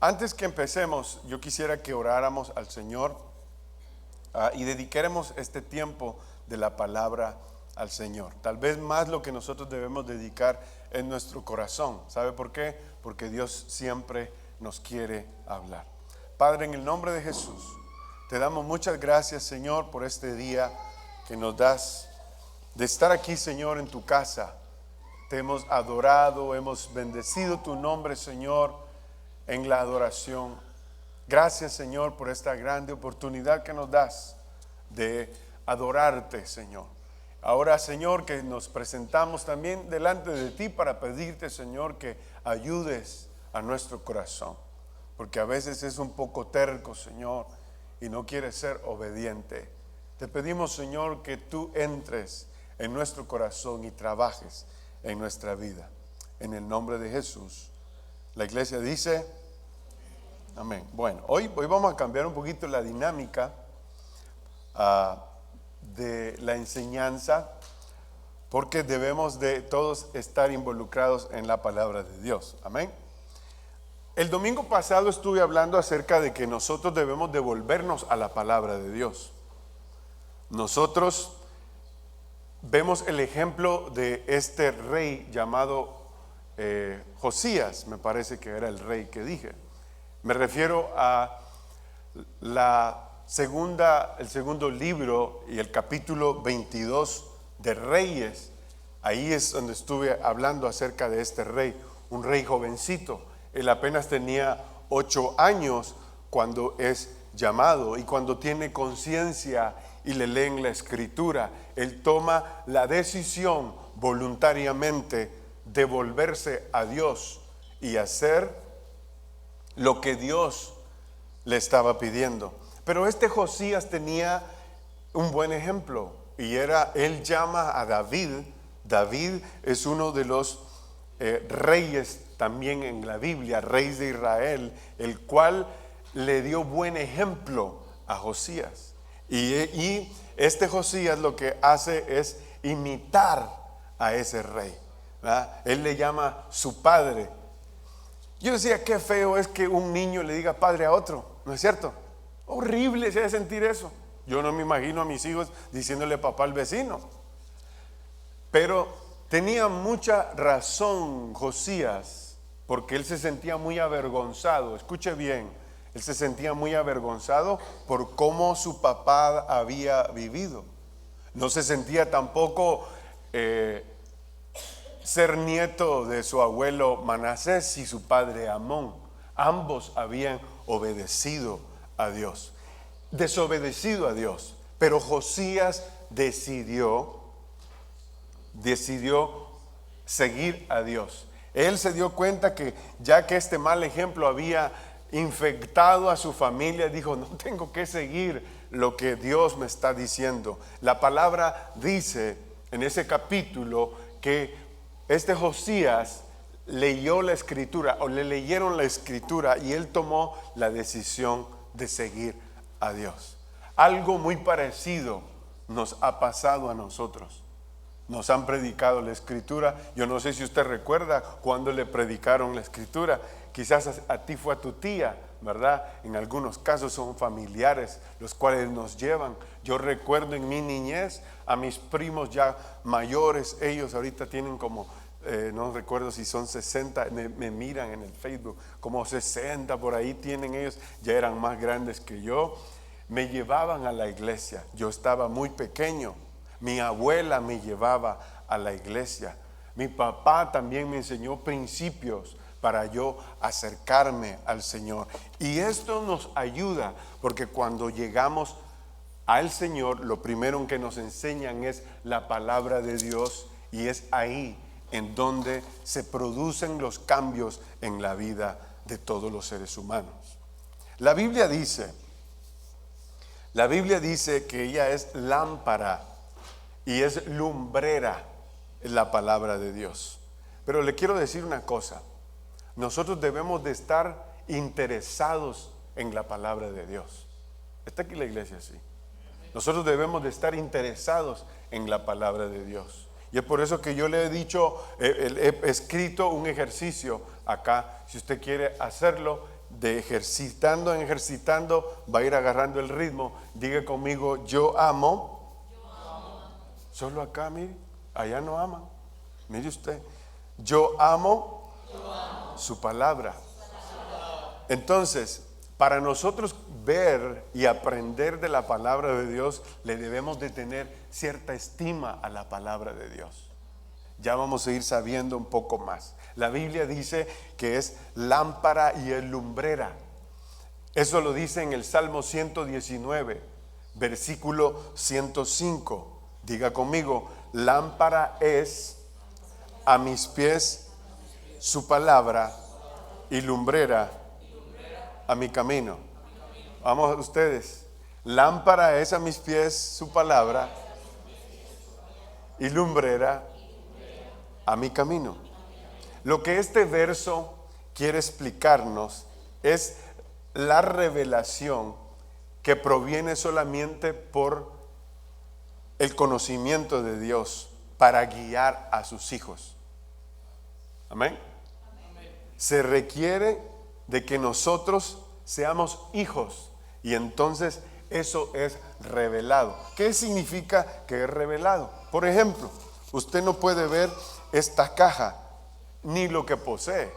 Antes que empecemos, yo quisiera que oráramos al Señor y dediquemos este tiempo de la palabra al Señor. Tal vez más lo que nosotros debemos dedicar en nuestro corazón. ¿Sabe por qué? Porque Dios siempre nos quiere hablar. Padre, en el nombre de Jesús, te damos muchas gracias, Señor, por este día que nos das de estar aquí, Señor, en tu casa. Te hemos adorado, hemos bendecido tu nombre, Señor, en la adoración. Gracias, Señor, por esta grande oportunidad que nos das de adorarte, Señor. Ahora, Señor, que nos presentamos también delante de ti para pedirte, Señor, que ayudes a nuestro corazón, porque a veces es un poco terco, Señor, y no quiere ser obediente. Te pedimos, Señor, que tú entres en nuestro corazón y trabajes en nuestra vida. En el nombre de Jesús. La iglesia dice amén. Bueno, hoy vamos a cambiar un poquito la dinámica de la enseñanza, porque debemos de todos estar involucrados en la palabra de Dios. Amén. El domingo pasado estuve hablando acerca de que nosotros debemos devolvernos a la palabra de Dios. Nosotros vemos el ejemplo de este rey llamado Josías, me parece que era el rey que dije. Me refiero a el segundo libro y el capítulo 22 de Reyes. Ahí es donde estuve hablando acerca de este rey, un rey jovencito. Él apenas tenía 8 años cuando es llamado, y cuando tiene conciencia y le leen la escritura, él toma la decisión voluntariamente de volverse a Dios y hacer lo que Dios le estaba pidiendo. Pero este Josías tenía un buen ejemplo, y él llama a David. David es uno de los reyes también en la Biblia, rey de Israel, el cual le dio buen ejemplo a Josías. Y este Josías lo que hace es imitar a ese rey, ¿verdad? Él le llama su padre. Yo decía, qué feo es que un niño le diga padre a otro, ¿no es cierto? Horrible se debe sentir eso. Yo no me imagino a mis hijos diciéndole papá al vecino. Pero tenía mucha razón Josías, porque él se sentía muy avergonzado. Escuche bien, él se sentía muy avergonzado por cómo su papá había vivido. No se sentía tampoco ser nieto de su abuelo Manasés y su padre Amón. Ambos habían obedecido a Dios, desobedecido a Dios. Pero Josías decidió seguir a Dios. Él se dio cuenta que ya que este mal ejemplo había infectado a su familia, dijo, no tengo que seguir lo que Dios me está diciendo. La palabra dice en ese capítulo que este Josías leyó la escritura, o le leyeron la escritura, y él tomó la decisión de seguir a Dios. Algo muy parecido nos ha pasado a nosotros. Nos han predicado la escritura. Yo no sé si usted recuerda cuando le predicaron la escritura. Quizás a ti fue a tu tía, ¿verdad? En algunos casos son familiares los cuales nos llevan. Yo recuerdo en mi niñez a mis primos ya mayores. Ellos ahorita tienen como, no recuerdo si son 60, me miran en el Facebook, como 60 por ahí tienen ellos. Ya eran más grandes que yo. Me llevaban a la iglesia. Yo estaba muy pequeño. Mi abuela me llevaba a la iglesia. Mi papá también me enseñó principios para yo acercarme al Señor. Y esto nos ayuda, porque cuando llegamos al Señor, lo primero que nos enseñan es la palabra de Dios, y es ahí en donde se producen los cambios en la vida de todos los seres humanos. La Biblia dice que ella es lámpara y es lumbrera, la palabra de Dios. Pero le quiero decir una cosa: nosotros debemos de estar interesados en la palabra de Dios. ¿Está aquí la iglesia? Sí. Nosotros debemos de estar interesados en la palabra de Dios. Y es por eso que yo le he dicho, he escrito un ejercicio acá, si usted quiere hacerlo, de ejercitando en ejercitando, va a ir agarrando el ritmo. Diga conmigo, yo amo. Solo acá, mire, allá no aman. Mire usted, yo amo su palabra. Entonces, para nosotros ver y aprender de la palabra de Dios, le debemos de tener cierta estima a la palabra de Dios. Ya vamos a ir sabiendo un poco más. La Biblia dice que es lámpara y es lumbrera. Eso lo dice en el Salmo 119, versículo 105. Diga conmigo, lámpara es a mis pies su palabra y lumbrera a mi camino. Vamos ustedes. Lámpara es a mis pies su palabra y lumbrera a mi camino. Lo que este verso quiere explicarnos es la revelación que proviene solamente por el conocimiento de Dios para guiar a sus hijos. Amén. Se requiere de que nosotros seamos hijos y entonces eso es revelado. ¿Qué significa que es revelado? Por ejemplo, usted no puede ver esta caja ni lo que posee.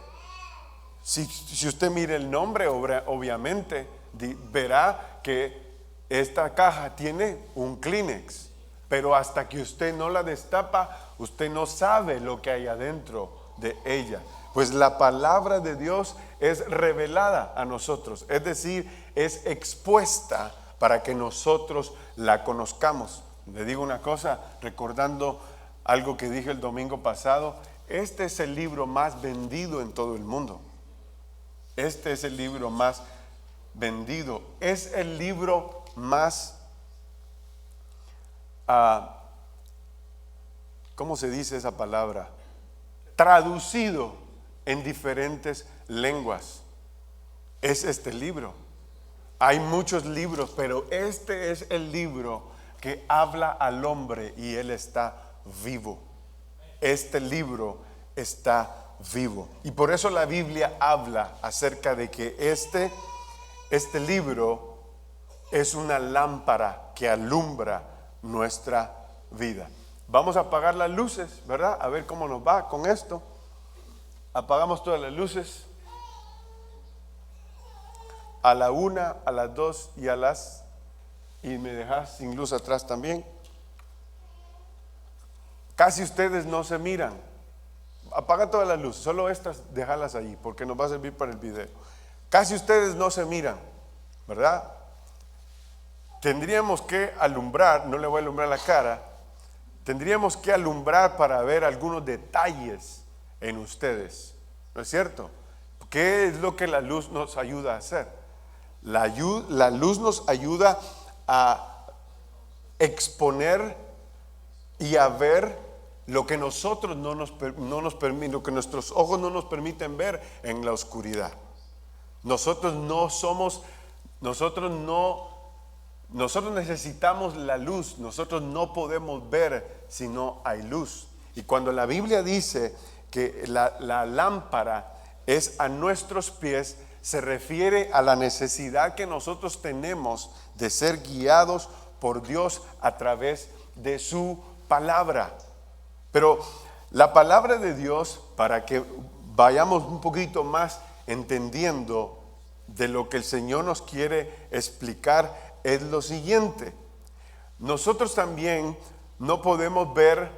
Si usted mira el nombre, obviamente verá que esta caja tiene un Kleenex, pero hasta que usted no la destapa, usted no sabe lo que hay adentro de ella. Pues la palabra de Dios es revelada a nosotros, es decir, es expuesta para que nosotros la conozcamos. Le digo una cosa, recordando algo que dije el domingo pasado, este es el libro más vendido en todo el mundo. Este es el libro más vendido. Es el libro más, ¿cómo se dice esa palabra? Traducido en diferentes lenguas. Es este libro. Hay muchos libros, pero este es el libro que habla al hombre y él está vivo. Este libro está vivo. Y por eso la Biblia habla acerca de que este libro es una lámpara que alumbra nuestra vida. Vamos a apagar las luces, ¿verdad? A ver cómo nos va con esto. Apagamos todas las luces. A la 1, a las 2 y me dejas sin luz atrás también. Casi ustedes no se miran. Apaga todas las luces, solo estas déjalas ahí porque nos va a servir para el video. Casi ustedes no se miran, ¿verdad? Tendríamos que alumbrar, no le voy a alumbrar la cara, tendríamos que alumbrar para ver algunos detalles en ustedes, ¿no es cierto? ¿Qué es lo que la luz nos ayuda a hacer? La luz nos ayuda a exponer y a ver lo que nosotros no nos permiten, lo que nuestros ojos no nos permiten ver en la oscuridad. Nosotros necesitamos la luz. Nosotros no podemos ver si no hay luz. Y cuando la Biblia dice que la lámpara es a nuestros pies, se refiere a la necesidad que nosotros tenemos de ser guiados por Dios a través de su palabra. Pero la palabra de Dios, para que vayamos un poquito más entendiendo de lo que el Señor nos quiere explicar, es lo siguiente. Nosotros también no podemos ver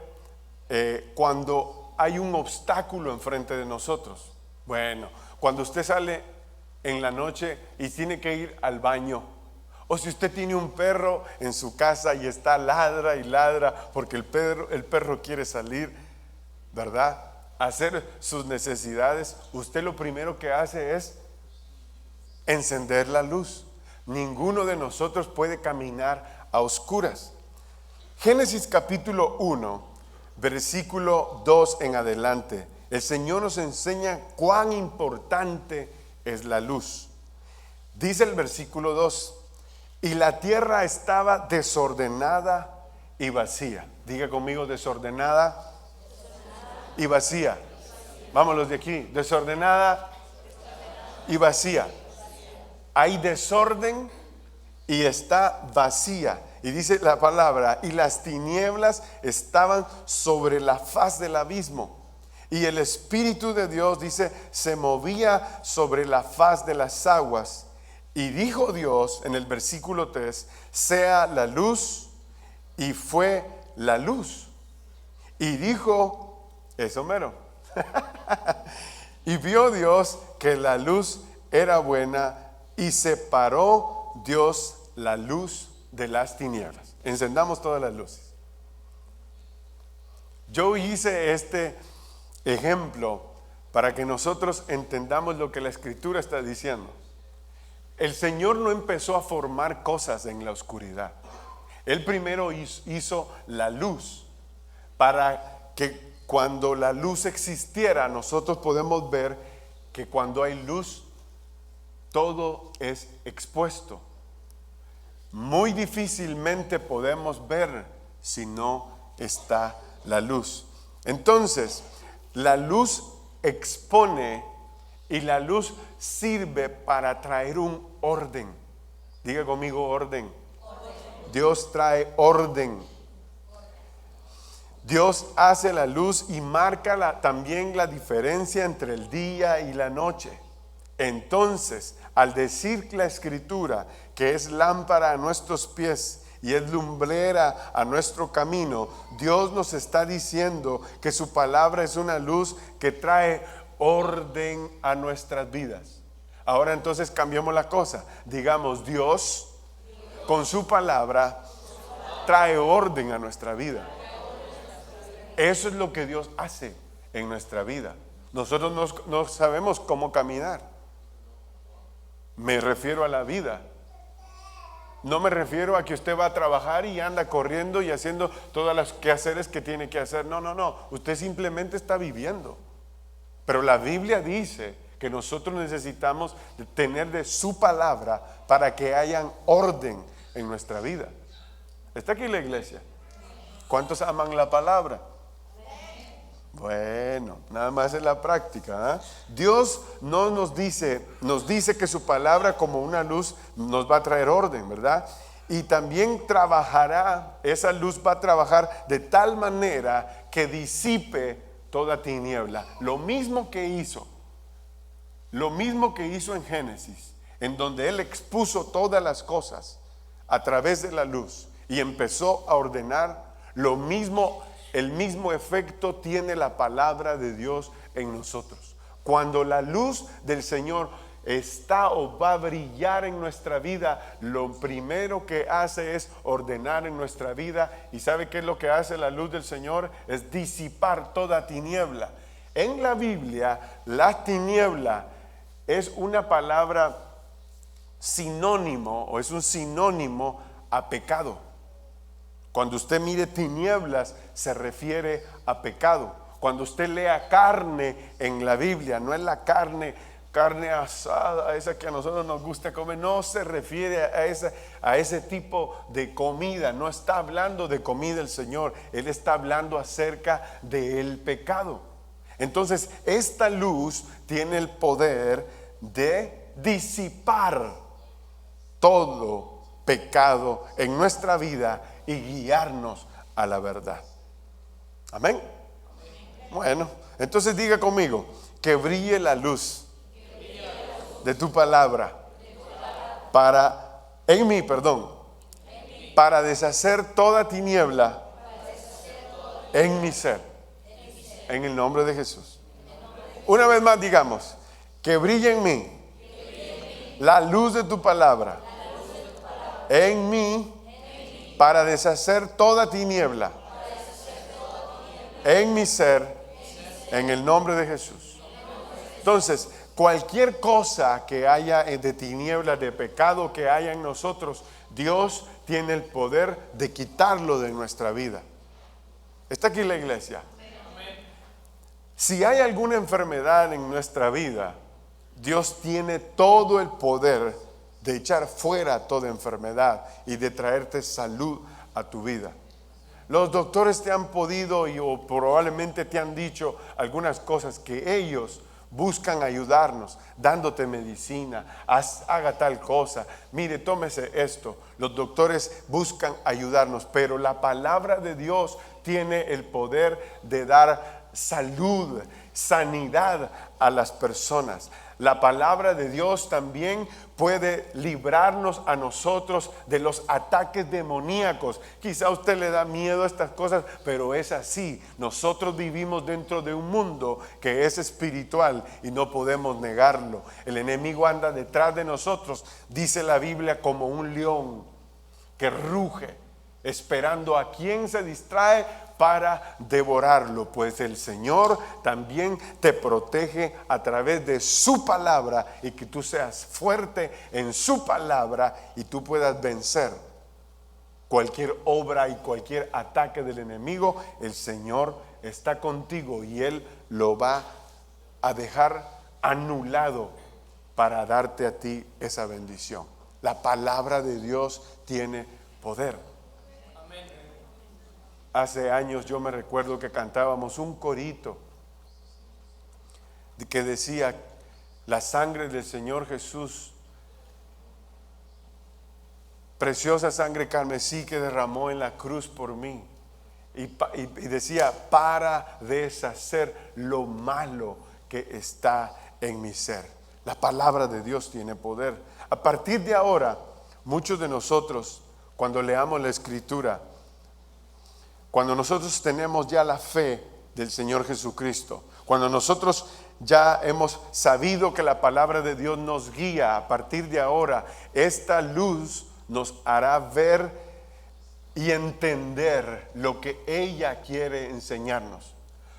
cuando hay un obstáculo enfrente de nosotros. Bueno, cuando usted sale en la noche y tiene que ir al baño, o si usted tiene un perro en su casa y está ladra y ladra porque el perro quiere salir, ¿verdad?, a hacer sus necesidades, usted lo primero que hace es encender la luz. Ninguno de nosotros puede caminar a oscuras. Génesis capítulo 1, versículo 2 en adelante, el Señor nos enseña cuán importante es la luz. Dice el versículo 2: y la tierra estaba desordenada y vacía. Diga conmigo, desordenada y vacía. Vámonos de aquí, desordenada y vacía. hay desorden y está vacía. Y dice la palabra, y las tinieblas estaban sobre la faz del abismo. Y el Espíritu de Dios, dice, se movía sobre la faz de las aguas. Y dijo Dios en el versículo 3, sea la luz, y fue la luz. Y dijo, eso mero. Y vio Dios que la luz era buena, y separó Dios la luz de las tinieblas. Encendamos todas las luces. Yo hice este ejemplo para que nosotros entendamos lo que la Escritura está diciendo. El Señor no empezó a formar cosas en la oscuridad. Él primero hizo la luz para que cuando la luz existiera, nosotros podemos ver que cuando hay luz, todo es expuesto. Muy difícilmente podemos ver si no está la luz. Entonces, la luz expone y la luz sirve para traer un orden. Diga conmigo orden. Dios trae orden. Dios hace la luz y marca también la diferencia entre el día y la noche. Entonces, al decir la Escritura que es lámpara a nuestros pies y es lumbrera a nuestro camino, Dios nos está diciendo que su palabra es una luz que trae orden a nuestras vidas. Ahora entonces cambiemos la cosa. Digamos, Dios con su palabra trae orden a nuestra vida. Eso es lo que Dios hace en nuestra vida. Nosotros no sabemos cómo caminar. Me refiero a la vida. No me refiero a que usted va a trabajar y anda corriendo y haciendo todas las quehaceres que tiene que hacer. No. Usted simplemente está viviendo. Pero la Biblia dice que nosotros necesitamos tener de su palabra para que haya orden en nuestra vida. ¿Está aquí la iglesia? ¿Cuántos aman la palabra? Bueno, nada más es la práctica, ¿eh? Dios no nos dice que su palabra como una luz nos va a traer orden, ¿verdad? Y también trabajará, esa luz va a trabajar de tal manera que disipe toda tiniebla. Lo mismo que hizo en Génesis, en donde Él expuso todas las cosas a través de la luz y empezó a ordenar, el mismo efecto tiene la palabra de Dios en nosotros. Cuando la luz del Señor está o va a brillar en nuestra vida, lo primero que hace es ordenar en nuestra vida. ¿Y sabe qué es lo que hace la luz del Señor? Es disipar toda tiniebla. En la Biblia, la tiniebla es una palabra sinónimo, o es un sinónimo a pecado. Cuando usted mire tinieblas, se refiere a pecado. Cuando usted lea carne en la Biblia, no es la carne asada, esa que a nosotros nos gusta comer, no se refiere a ese tipo de comida. No está hablando de comida el Señor, Él está hablando acerca del pecado. Entonces, esta luz tiene el poder de disipar todo pecado en nuestra vida y guiarnos a la verdad. Amén. Bueno, entonces diga conmigo, que brille la luz de tu palabra para deshacer toda tiniebla en mi ser, en el nombre de Jesús. Una vez más digamos, que brille en mí la luz de tu palabra en mí para deshacer toda tiniebla en mi ser, en el nombre de Jesús. Entonces, cualquier cosa que haya de tiniebla, de pecado que haya en nosotros, Dios tiene el poder de quitarlo de nuestra vida. ¿Está aquí la iglesia? Si hay alguna enfermedad en nuestra vida, Dios tiene todo el poder de echar fuera toda enfermedad y de traerte salud a tu vida. Los doctores te han podido o probablemente te han dicho algunas cosas que ellos buscan ayudarnos, dándote medicina, haga tal cosa, mire, tómese esto. Los doctores buscan ayudarnos, pero la palabra de Dios tiene el poder de dar salud, sanidad a las personas. La palabra de Dios también puede librarnos a nosotros de los ataques demoníacos. Quizá a usted le da miedo a estas cosas, pero es así. Nosotros vivimos dentro de un mundo que es espiritual y no podemos negarlo. El enemigo anda detrás de nosotros, dice la Biblia, como un león que ruge, esperando a quien se distrae para devorarlo. Pues el Señor también te protege a través de su palabra, y que tú seas fuerte en su palabra y tú puedas vencer cualquier obra y cualquier ataque del enemigo. El Señor está contigo y Él lo va a dejar anulado para darte a ti esa bendición. La palabra de Dios tiene poder. Hace años yo me recuerdo que cantábamos un corito que decía: la sangre del Señor Jesús, preciosa sangre carmesí que derramó en la cruz por mí. Y decía: para deshacer lo malo que está en mi ser. La palabra de Dios tiene poder. A partir de ahora, muchos de nosotros, cuando leamos la Escritura, cuando nosotros tenemos ya la fe del Señor Jesucristo, cuando nosotros ya hemos sabido que la palabra de Dios nos guía, a partir de ahora, esta luz nos hará ver y entender lo que ella quiere enseñarnos.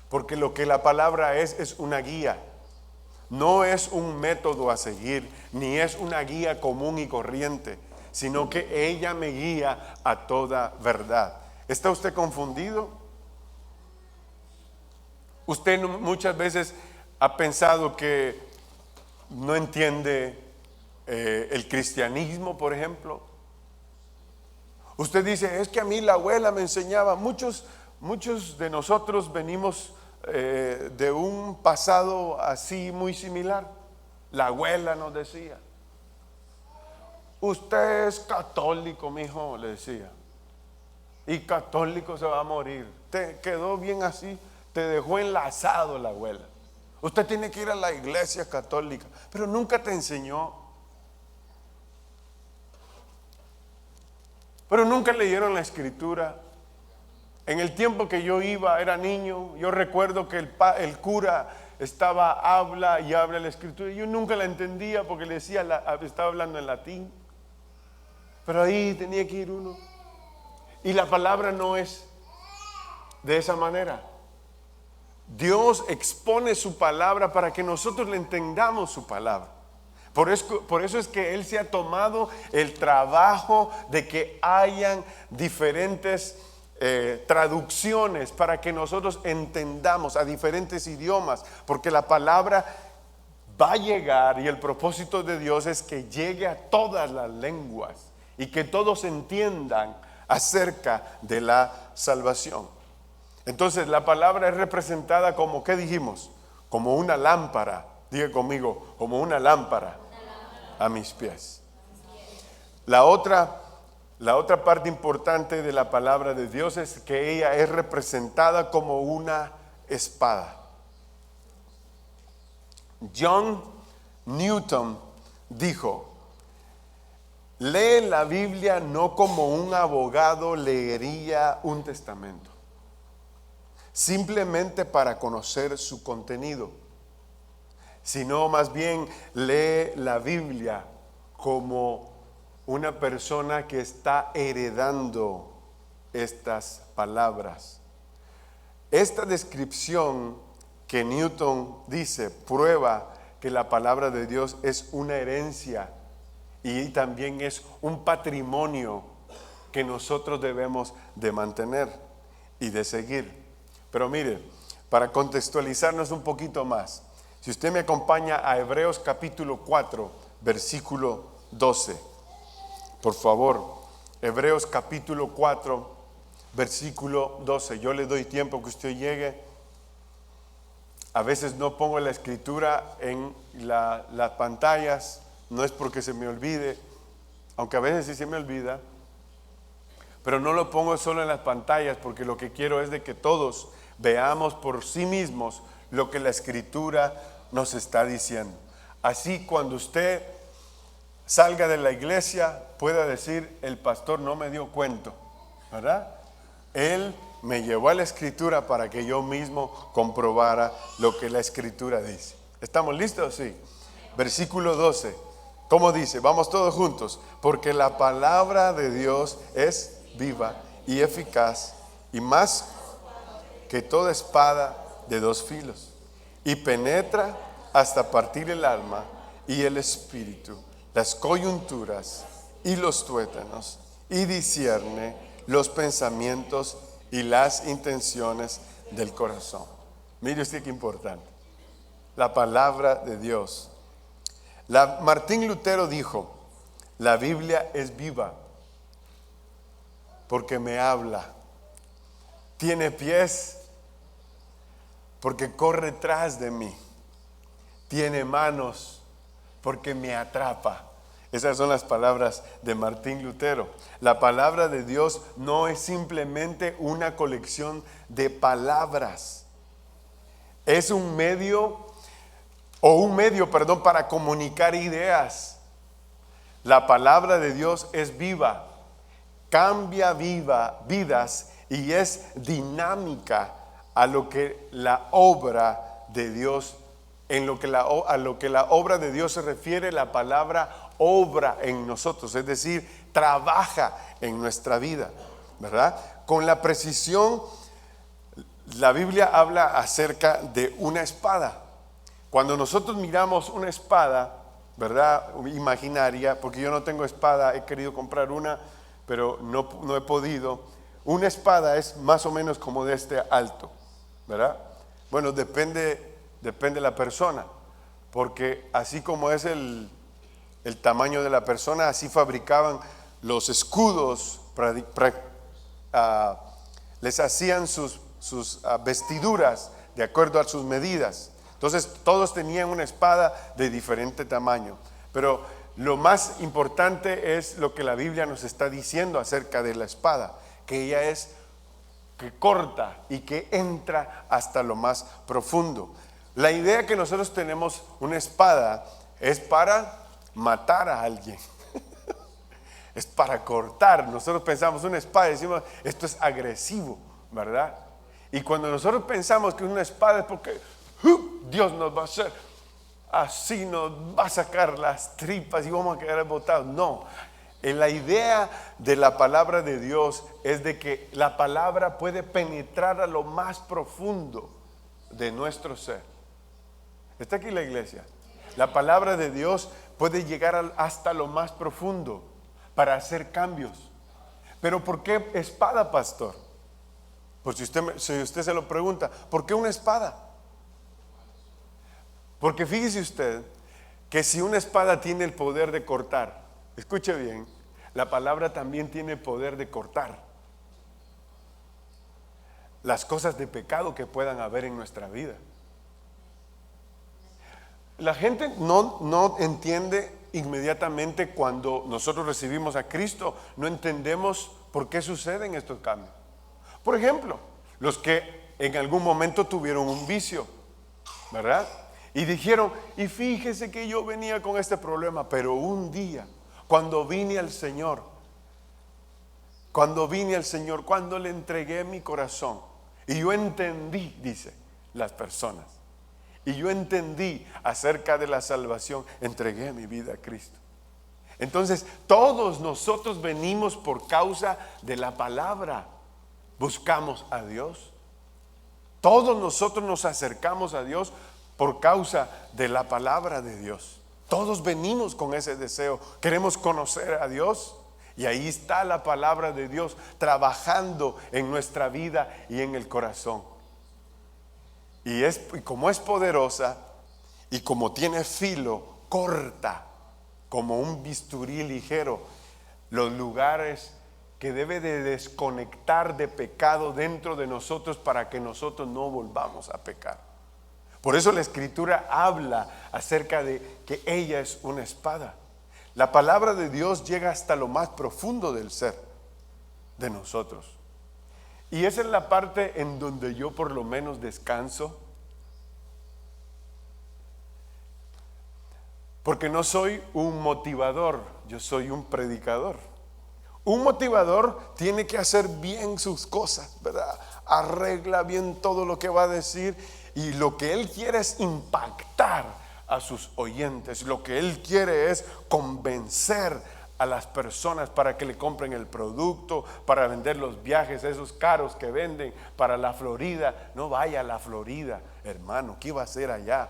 Porque lo que la palabra es una guía. No es un método a seguir, ni es una guía común y corriente, sino que ella me guía a toda verdad. ¿Está usted confundido? Usted muchas veces ha pensado que no entiende el cristianismo, por ejemplo. Usted dice: es que a mí la abuela me enseñaba. Muchos de nosotros venimos de un pasado así muy similar. La abuela nos decía: usted es católico, mijo, le decía, y católico se va a morir. Te quedó bien así, te dejó enlazado la abuela. Usted tiene que ir a la iglesia católica, pero nunca te enseñó. Pero nunca leyeron la Escritura. En el tiempo que yo iba, era niño, yo recuerdo que el cura habla la Escritura. Yo nunca la entendía porque le decía, estaba hablando en latín. Pero ahí tenía que ir uno. Y la palabra no es de esa manera. Dios expone su palabra para que nosotros le entendamos su palabra. Por eso es que Él se ha tomado el trabajo de que hayan diferentes traducciones para que nosotros entendamos a diferentes idiomas, porque la palabra va a llegar, y el propósito de Dios es que llegue a todas las lenguas y que todos entiendan acerca de la salvación. Entonces la palabra es representada como, ¿qué dijimos? Como una lámpara. Diga conmigo: como una lámpara a mis pies. La otra parte importante de la palabra de Dios es que ella es representada como una espada. John Newton dijo: lee la Biblia no como un abogado leería un testamento, simplemente para conocer su contenido, sino más bien lee la Biblia como una persona que está heredando estas palabras. Esta descripción que Newton dice prueba que la palabra de Dios es una herencia y también es un patrimonio que nosotros debemos de mantener y de seguir. Pero mire, para contextualizarnos un poquito más, si usted me acompaña a Hebreos capítulo 4, versículo 12, por favor. Hebreos capítulo 4, versículo 12. Yo le doy tiempo que usted llegue A veces no pongo la escritura en las pantallas, no es porque se me olvide, aunque a veces sí se me olvida, pero no lo pongo solo en las pantallas porque lo que quiero es de que todos veamos por sí mismos lo que la escritura nos está diciendo. Así cuando usted salga de la iglesia pueda decir: el pastor no me dio cuento, ¿verdad? Él me llevó a la escritura para que yo mismo comprobara lo que la escritura dice. ¿Estamos listos? Sí. Versículo 12. ¿Cómo dice? Vamos todos juntos. Porque la palabra de Dios es viva y eficaz y más que toda espada de dos filos, y penetra hasta partir el alma y el espíritu, las coyunturas y los tuétanos, y discierne los pensamientos y las intenciones del corazón. Mire usted qué importante. La palabra de Dios. Martín Lutero dijo: la Biblia es viva porque me habla, tiene pies porque corre tras de mí, tiene manos porque me atrapa. Esas son las palabras de Martín Lutero. La palabra de Dios no es simplemente una colección de palabras, es un medio para comunicar ideas. La palabra de Dios es viva, cambia vidas y es dinámica a lo que la obra de Dios, a lo que la obra de Dios se refiere. La palabra obra en nosotros, es decir, trabaja en nuestra vida, ¿verdad? Con la precisión, la Biblia habla acerca de una espada. Cuando nosotros miramos una espada, ¿verdad?, imaginaria, porque yo no tengo espada, he querido comprar una, pero no he podido. Una espada es más o menos como de este alto, ¿verdad? Bueno, depende de la persona, porque así como es el tamaño de la persona, así fabricaban los escudos, les hacían sus vestiduras de acuerdo a sus medidas. Entonces todos tenían una espada de diferente tamaño, pero lo más importante es lo que la Biblia nos está diciendo acerca de la espada, que ella es que corta y que entra hasta lo más profundo. La idea que nosotros tenemos una espada es para matar a alguien, es para cortar. Nosotros pensamos una espada y decimos: esto es agresivo, ¿verdad? Y cuando nosotros pensamos que una espada es porque Dios nos va a hacer así, nos va a sacar las tripas y vamos a quedar botados. No, la idea de la palabra de Dios es de que la palabra puede penetrar a lo más profundo de nuestro ser. ¿Está aquí la iglesia? La palabra de Dios puede llegar hasta lo más profundo para hacer cambios. ¿Pero por qué espada, pastor? Pues si usted se lo pregunta, ¿por qué una espada? Porque fíjese usted que si una espada tiene el poder de cortar, escuche bien, la palabra también tiene el poder de cortar las cosas de pecado que puedan haber en nuestra vida. La gente no entiende inmediatamente cuando nosotros recibimos a Cristo, no entendemos por qué suceden estos cambios. Por ejemplo, los que en algún momento tuvieron un vicio, ¿verdad? Y dijeron: y fíjese que yo venía con este problema, pero un día, cuando vine al Señor, cuando le entregué mi corazón, y yo entendí, dice las personas, y yo entendí acerca de la salvación, entregué mi vida a Cristo. Entonces, todos nosotros venimos por causa de la palabra, buscamos a Dios. Todos nosotros nos acercamos a Dios por causa de la palabra de Dios. Todos venimos con ese deseo, queremos conocer a Dios, y ahí está la palabra de Dios trabajando en nuestra vida y en el corazón. Y como es poderosa y como tiene filo, corta como un bisturí ligero los lugares que debe de desconectar de pecado dentro de nosotros para que nosotros no volvamos a pecar. Por eso la Escritura habla acerca de que ella es una espada. La palabra de Dios llega hasta lo más profundo del ser de nosotros. Y esa es la parte en donde yo por lo menos descanso. Porque no soy un motivador, yo soy un predicador. Un motivador tiene que hacer bien sus cosas, ¿verdad? Arregla bien todo lo que va a decir y lo que él quiere es impactar a sus oyentes. Lo que él quiere es convencer a las personas para que le compren el producto, para vender los viajes, esos caros que venden para la Florida. No vaya a la Florida, hermano, ¿qué iba a hacer allá?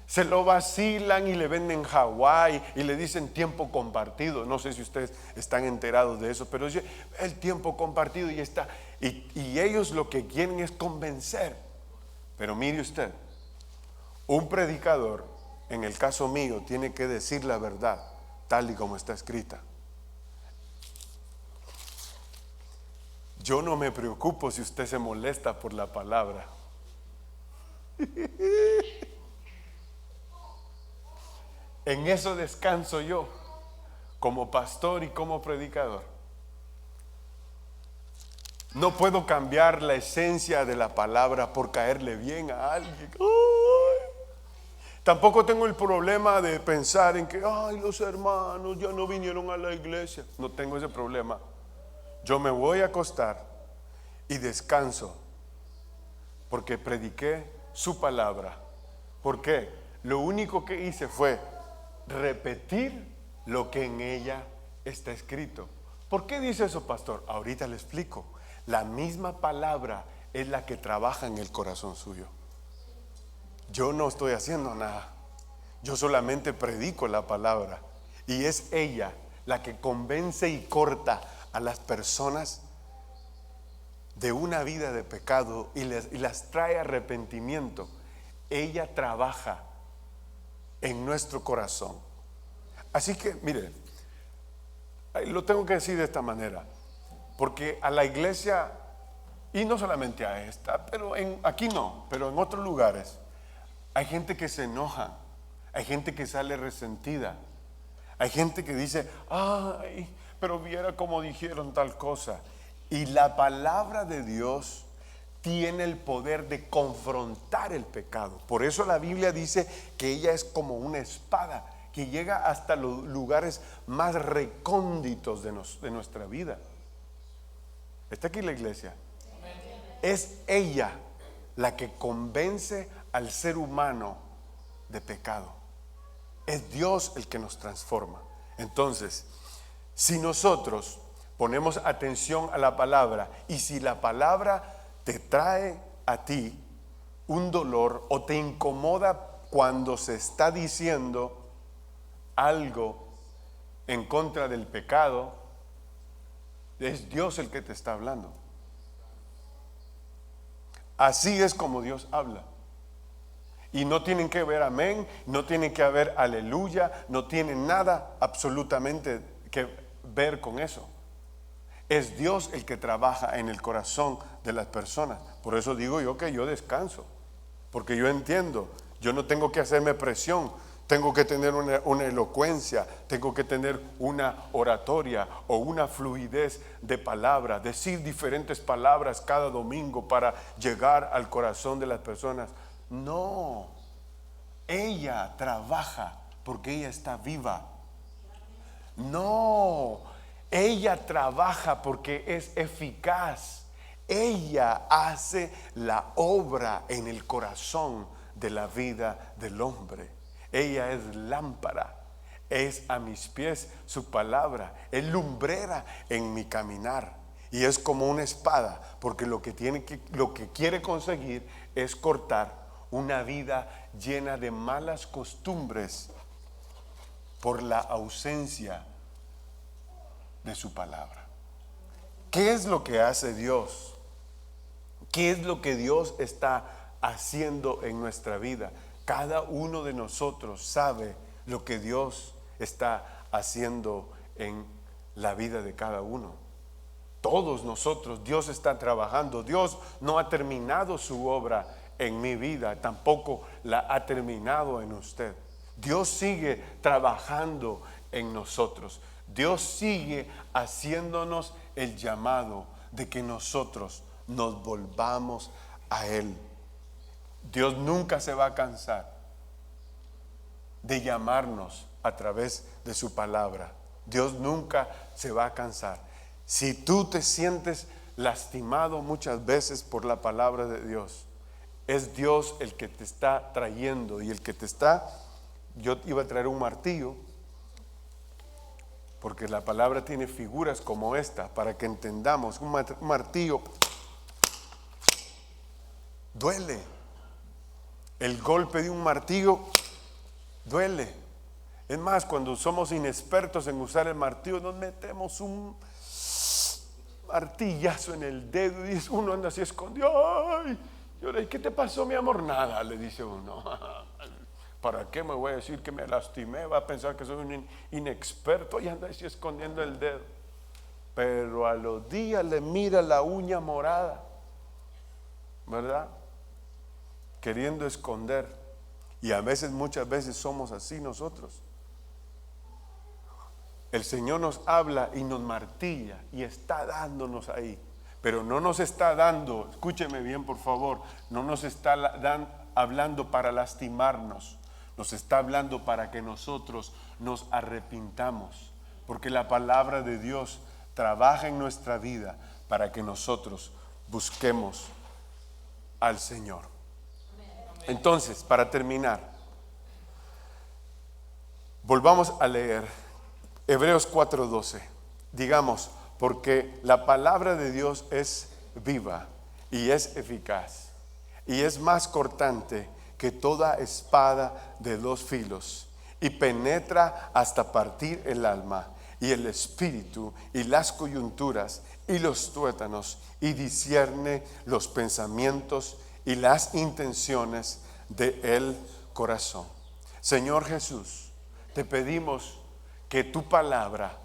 Se lo vacilan y le venden Hawái y le dicen tiempo compartido. No sé si ustedes están enterados de eso, pero es el tiempo compartido y está. Y ellos lo que quieren es convencer. Pero mire usted, un predicador, en el caso mío, tiene que decir la verdad, tal y como está escrita. Yo no me preocupo si usted se molesta por la palabra. En eso descanso yo, como pastor y como predicador. No puedo cambiar la esencia de la palabra por caerle bien a alguien. Tampoco tengo el problema de pensar en que, ay, los hermanos ya no vinieron a la iglesia. No tengo ese problema. Yo me voy a acostar y descanso porque prediqué su palabra. ¿Por qué? Lo único que hice fue repetir lo que en ella está escrito. ¿Por qué dice eso, pastor? Ahorita le explico. La misma palabra es la que trabaja en el corazón suyo. Yo no estoy haciendo nada. Yo solamente predico la palabra. Y es ella la que convence y corta a las personas de una vida de pecado y las trae arrepentimiento. Ella trabaja en nuestro corazón. Así que, mire, lo tengo que decir de esta manera, porque a la iglesia, y no solamente a esta, pero aquí no, pero en otros lugares, hay gente que se enoja, hay gente que sale resentida, hay gente que dice, ay, pero viera cómo dijeron tal cosa. Y la palabra de Dios tiene el poder de confrontar el pecado. Por eso la Biblia dice que ella es como una espada que llega hasta los lugares más recónditos de nuestra vida. ¿Está aquí la iglesia? Es ella la que convence al ser humano de pecado. Es Dios el que nos transforma. Entonces, si nosotros ponemos atención a la palabra y si la palabra te trae a ti un dolor o te incomoda cuando se está diciendo algo en contra del pecado, es Dios el que te está hablando. Así es como Dios habla. Y no tienen que ver amén, no tienen que haber aleluya, no tienen nada absolutamente que ver con eso. Es Dios el que trabaja en el corazón de las personas. Por eso digo yo que yo descanso, porque yo entiendo, yo no tengo que hacerme presión, tengo que tener una elocuencia, tengo que tener una oratoria o una fluidez de palabra, decir diferentes palabras cada domingo para llegar al corazón de las personas. No, ella trabaja porque ella está viva. No, ella trabaja porque es eficaz. Ella hace la obra en el corazón de la vida del hombre. Ella es lámpara, es a mis pies su palabra, es lumbrera en mi caminar. Y es como una espada, porque lo que quiere conseguir es cortar una vida llena de malas costumbres por la ausencia de su palabra. ¿Qué es lo que hace Dios? ¿Qué es lo que Dios está haciendo en nuestra vida? Cada uno de nosotros sabe lo que Dios está haciendo en la vida de cada uno. Todos nosotros, Dios está trabajando. Dios no ha terminado su obra en mi vida, tampoco la ha terminado en usted. Dios sigue trabajando en nosotros. Dios sigue haciéndonos el llamado de que nosotros nos volvamos a Él. Dios nunca se va a cansar de llamarnos a través de su palabra. Dios nunca se va a cansar. Si tú te sientes lastimado muchas veces por la palabra de Dios, es Dios el que te está trayendo y el que te está. Yo iba a traer un martillo, porque la palabra tiene figuras como esta para que entendamos. Un martillo duele. El golpe de un martillo duele. Es más, cuando somos inexpertos en usar el martillo, nos metemos un martillazo en el dedo y uno anda así escondido. ¡Ay! ¿Qué te pasó, mi amor? Nada, le dice uno. ¿Para qué me voy a decir que me lastimé? Va a pensar que soy un inexperto y anda así escondiendo el dedo. Pero a los días le mira la uña morada, ¿verdad? Queriendo esconder. Y a veces, muchas veces somos así nosotros. El Señor nos habla y nos martilla y está dándonos ahí. Pero no nos está dando, escúcheme bien por favor, no nos está hablando para lastimarnos. Nos está hablando para que nosotros nos arrepintamos. Porque la palabra de Dios trabaja en nuestra vida para que nosotros busquemos al Señor. Entonces, para terminar, volvamos a leer Hebreos 4:12. Digamos, porque la palabra de Dios es viva y es eficaz y es más cortante que toda espada de 2 filos y penetra hasta partir el alma y el espíritu y las coyunturas y los tuétanos y discierne los pensamientos y las intenciones del corazón. Señor Jesús, te pedimos que tu palabra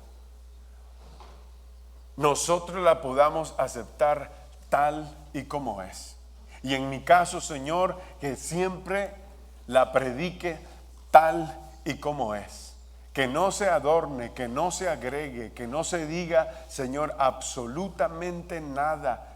nosotros la podamos aceptar tal y como es. Y en mi caso, Señor, que siempre la predique tal y como es. Que no se adorne, que no se agregue, que no se diga, Señor, absolutamente nada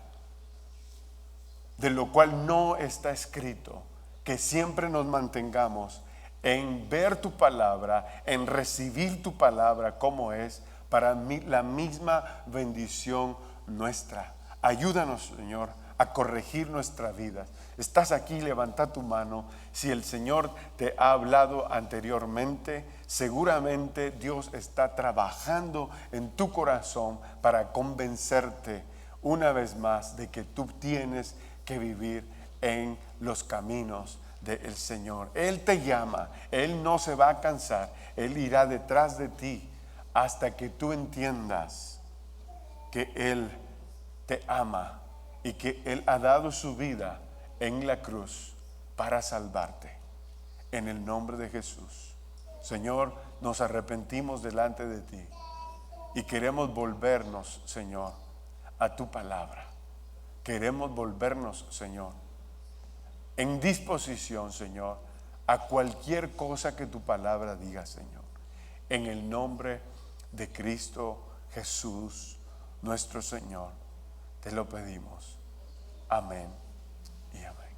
de lo cual no está escrito. Que siempre nos mantengamos en ver tu palabra, en recibir tu palabra como es, para mí la misma bendición nuestra. Ayúdanos, Señor, a corregir nuestra vida. Estás aquí, levanta tu mano. Si el Señor te ha hablado anteriormente, seguramente Dios está trabajando en tu corazón para convencerte una vez más de que tú tienes que vivir en los caminos del Señor. Él te llama, Él no se va a cansar, Él irá detrás de ti hasta que tú entiendas que Él te ama y que Él ha dado su vida en la cruz para salvarte. En el nombre de Jesús, Señor, nos arrepentimos delante de ti y queremos volvernos, Señor, a tu palabra. Queremos volvernos, Señor, en disposición, Señor, a cualquier cosa que tu palabra diga, Señor. En el nombre de Cristo Jesús, nuestro Señor, te lo pedimos. Amén y amén.